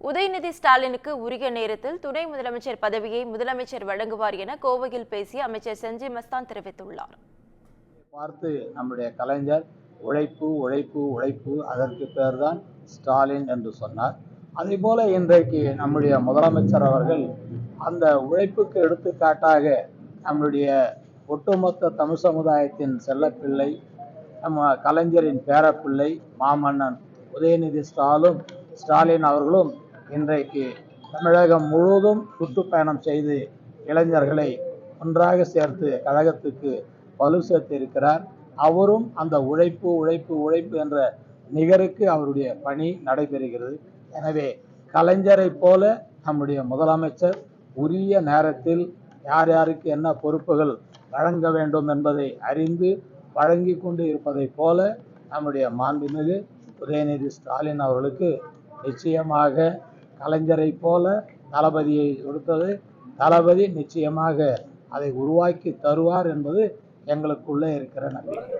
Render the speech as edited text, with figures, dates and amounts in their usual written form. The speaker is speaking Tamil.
உதயநிதி ஸ்டாலினுக்கு உரிய நேரத்தில் துணை முதலமைச்சர் பதவியை முதலமைச்சர் வழங்குவார் என கோவையில் பேசிய அமைச்சர் செஞ்சி மஸ்தான் தெரிவித்துள்ளார். பார்த்து நம்முடைய கலைஞர் உழைப்பு உழைப்பு உழைப்பு அதற்கு பேர்தான் ஸ்டாலின் என்று சொன்னார். அதே போல இன்றைக்கு நம்முடைய முதலமைச்சர் அவர்கள் அந்த உழைப்புக்கு எடுத்துக்காட்டாக நம்முடைய ஒட்டுமொத்த தமிழ் சமுதாயத்தின் செல்லப்பிள்ளை, நம்ம கலைஞரின் பேரப்பிள்ளை மாமன்னன் உதயநிதி ஸ்டாலின் அவர்களும் இன்றைக்கு தமிழகம் முழுவதும் சுற்றுப்பயணம் செய்து இளைஞர்களை ஒன்றாக சேர்த்து கழகத்துக்கு வலு சேர்த்து இருக்கிறார். அவரும் அந்த உழைப்பு உழைப்பு உழைப்பு என்ற நிகருக்கு அவருடைய பணி நடைபெறுகிறது. எனவே கலைஞரை போல நம்முடைய முதலமைச்சர் உரிய நேரத்தில் யார் யாருக்கு என்ன பொறுப்புகள் வழங்க வேண்டும் என்பதை அறிந்து வழங்கி கொண்டு இருப்பதை போல நம்முடைய மாண்புமிகு உதயநிதி ஸ்டாலின் அவர்களுக்கு நிச்சயமாக கலைஞரை போல தளபதியை கொடுத்தது தளபதி நிச்சயமாக அதை உருவாக்கி தருவார் என்பது எங்களுக்குள்ளே இருக்கிற நம்பிக்கை.